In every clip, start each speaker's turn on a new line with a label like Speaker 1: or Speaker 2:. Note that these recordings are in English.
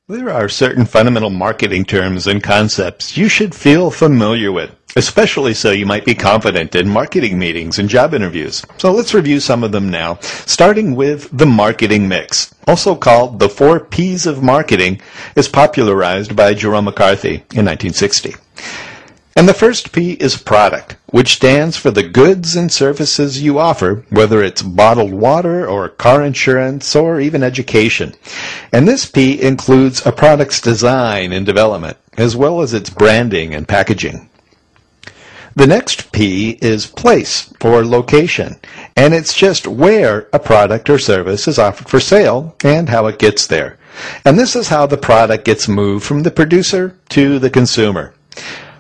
Speaker 1: There are certain fundamental marketing terms and concepts you should feel familiar with, especially so you might be confident in marketing meetings and job interviews. So let's review some of them now, starting with the marketing mix, also called the 4 P's of marketing, is popularized by Jerome McCarthy in 1960. And the first P is product, which stands for the goods and services you offer, whether it's bottled water or car insurance or even education. And this P includes a product's design and development, as well as its branding and packaging. The next P is place, or location, and it's just where a product or service is offered for sale and how it gets there. And this is how the product gets moved from the producer to the consumer.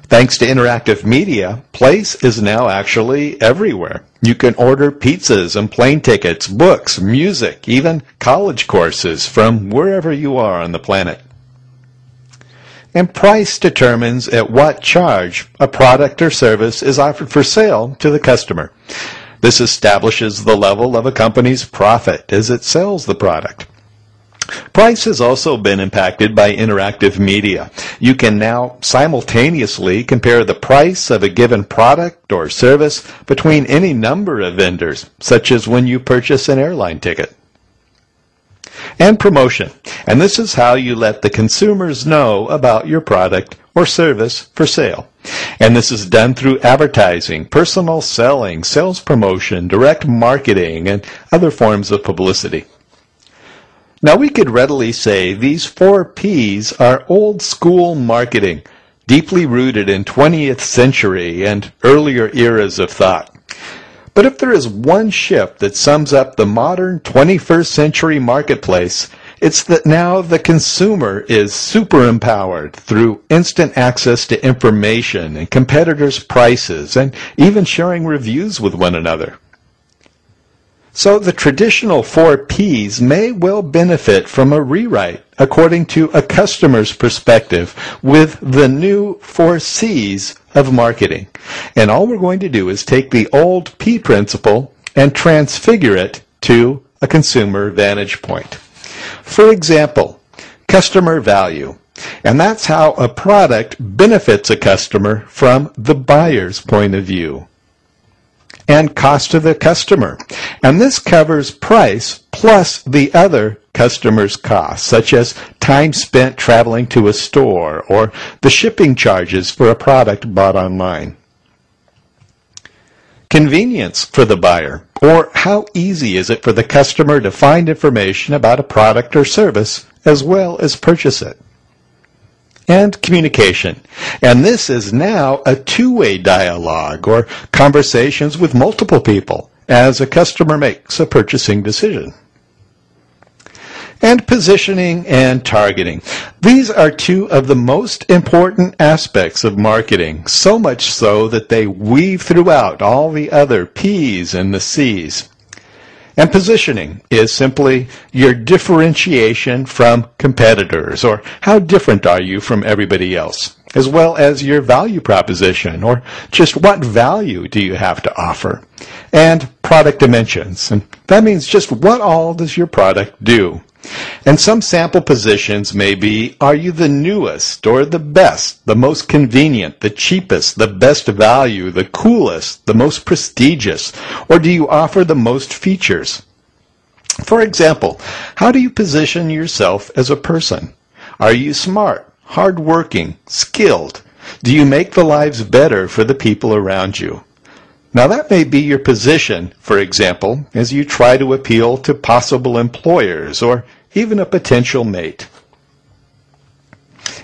Speaker 1: Thanks to interactive media, place is now actually everywhere. You can order pizzas and plane tickets, books, music, even college courses from wherever you are on the planet. And price determines at what charge a product or service is offered for sale to the customer. This establishes the level of a company's profit as it sells the product. Price has also been impacted by interactive media. You can now simultaneously compare the price of a given product or service between any number of vendors, such as when you purchase an airline ticket. And promotion. And this is how you let the consumers know about your product or service for sale. And this is done through advertising, personal selling, sales promotion, direct marketing, and other forms of publicity. Now, we could readily say these 4 P's are old school marketing, deeply rooted in 20th century and earlier eras of thought. But if there is one shift that sums up the modern 21st century marketplace, it's that now the consumer is super empowered through instant access to information and competitors' prices and even sharing reviews with one another. So the traditional 4 P's may well benefit from a rewrite according to a customer's perspective with the new 4 C's of marketing. And all we're going to do is take the old P principle and transfigure it to a consumer vantage point. For example, customer value. And that's how a product benefits a customer from the buyer's point of view. And cost to the customer. And this covers price plus the other customer's costs, such as time spent traveling to a store or the shipping charges for a product bought online. Convenience for the buyer, or how easy is it for the customer to find information about a product or service as well as purchase it. And communication. And this is now a two-way dialogue or conversations with multiple people as a customer makes a purchasing decision. And positioning and targeting. These are 2 of the most important aspects of marketing, so much so that they weave throughout all the other P's and the C's. And positioning is simply your differentiation from competitors, or how different are you from everybody else, as well as your value proposition, or just what value do you have to offer. And product dimensions, and that means just what all does your product do. And some sample positions may be, are you the newest or the best, the most convenient, the cheapest, the best value, the coolest, the most prestigious, or do you offer the most features? For example, how do you position yourself as a person? Are you smart, hardworking, skilled? Do you make the lives better for the people around you? Now that may be your position, for example, as you try to appeal to possible employers or even a potential mate.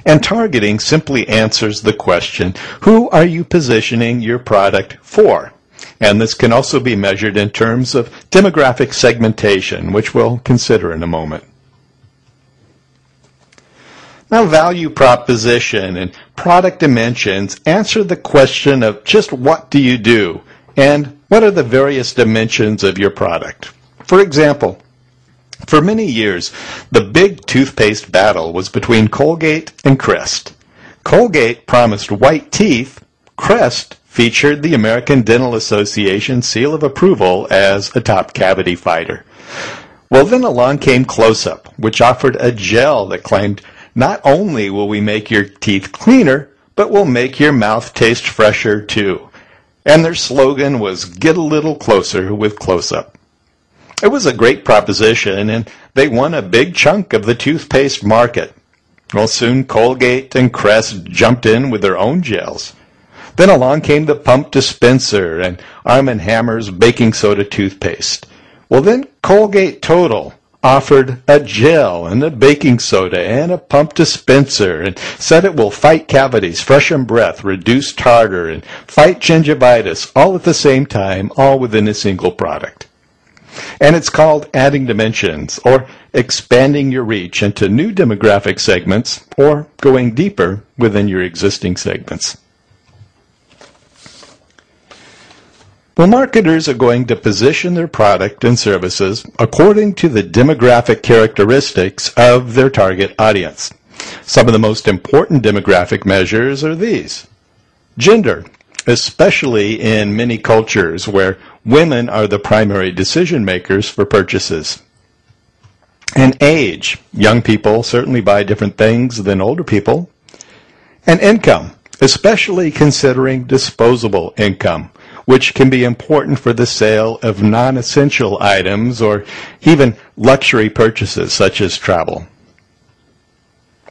Speaker 1: And targeting simply answers the question, who are you positioning your product for? And this can also be measured in terms of demographic segmentation, which we'll consider in a moment. Now, value proposition and product dimensions answer the question of just what do you do and what are the various dimensions of your product. For example, for many years, the big toothpaste battle was between Colgate and Crest. Colgate promised white teeth. Crest featured the American Dental Association seal of approval as a top cavity fighter. Well, then along came Close-Up, which offered a gel that claimed not only will we make your teeth cleaner, but we'll make your mouth taste fresher too. And their slogan was, "Get a little closer with close-up." It was a great proposition, and they won a big chunk of the toothpaste market. Well, soon Colgate and Crest jumped in with their own gels. Then along came the pump dispenser and Arm & Hammer's baking soda toothpaste. Well, then Colgate Total offered a gel and a baking soda and a pump dispenser and said it will fight cavities, freshen breath, reduce tartar, and fight gingivitis all at the same time, all within a single product. And it's called adding dimensions, or expanding your reach into new demographic segments, or going deeper within your existing segments. Well, marketers are going to position their product and services according to the demographic characteristics of their target audience. Some of the most important demographic measures are these. Gender, especially in many cultures where women are the primary decision makers for purchases. And age, young people certainly buy different things than older people. And income, especially considering disposable income, which can be important for the sale of non-essential items or even luxury purchases such as travel.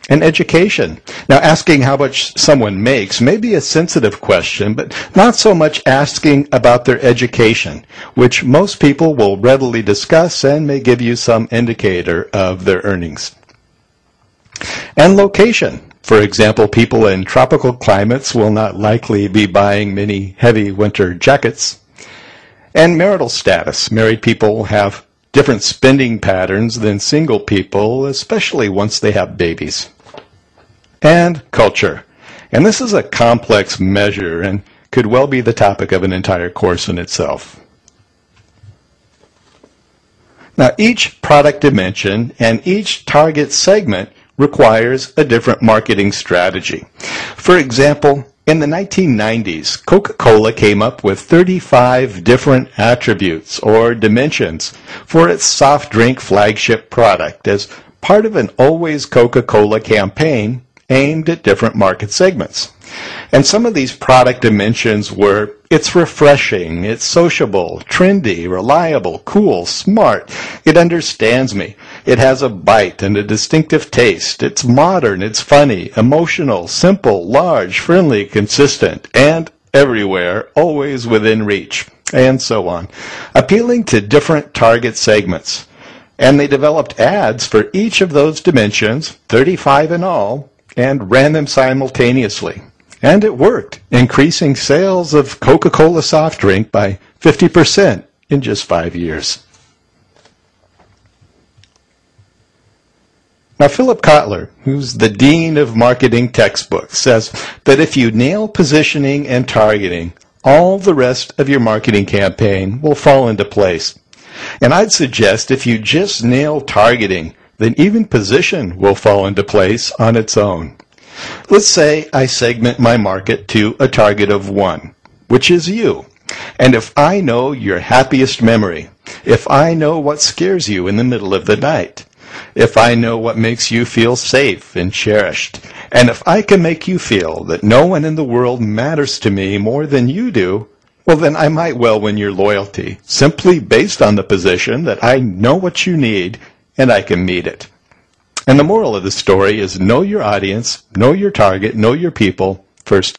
Speaker 1: And education. Now, asking how much someone makes may be a sensitive question, but not so much asking about their education, which most people will readily discuss and may give you some indicator of their earnings. And location. For example, people in tropical climates will not likely be buying many heavy winter jackets. And marital status. Married people have different spending patterns than single people, especially once they have babies. And culture. And this is a complex measure and could well be the topic of an entire course in itself. Now, each product dimension and each target segment requires a different marketing strategy. For example, in the 1990s, Coca-Cola came up with 35 different attributes or dimensions for its soft drink flagship product as part of an Always Coca-Cola campaign aimed at different market segments. And some of these product dimensions were, it's refreshing, it's sociable, trendy, reliable, cool, smart, it understands me, it has a bite and a distinctive taste, it's modern, it's funny, emotional, simple, large, friendly, consistent, and everywhere, always within reach, and so on, appealing to different target segments. And they developed ads for each of those dimensions, 35 in all, and ran them simultaneously. And it worked, increasing sales of Coca-Cola soft drink by 50% in just 5 years. Now, Philip Kotler, who's the dean of marketing textbooks, says that if you nail positioning and targeting, all the rest of your marketing campaign will fall into place. And I'd suggest if you just nail targeting, then even position will fall into place on its own. Let's say I segment my market to a target of 1, which is you. And if I know your happiest memory, if I know what scares you in the middle of the night, if I know what makes you feel safe and cherished, and if I can make you feel that no one in the world matters to me more than you do, well, then I might well win your loyalty, simply based on the position that I know what you need and I can meet it. And the moral of the story is know your audience, know your target, know your people first.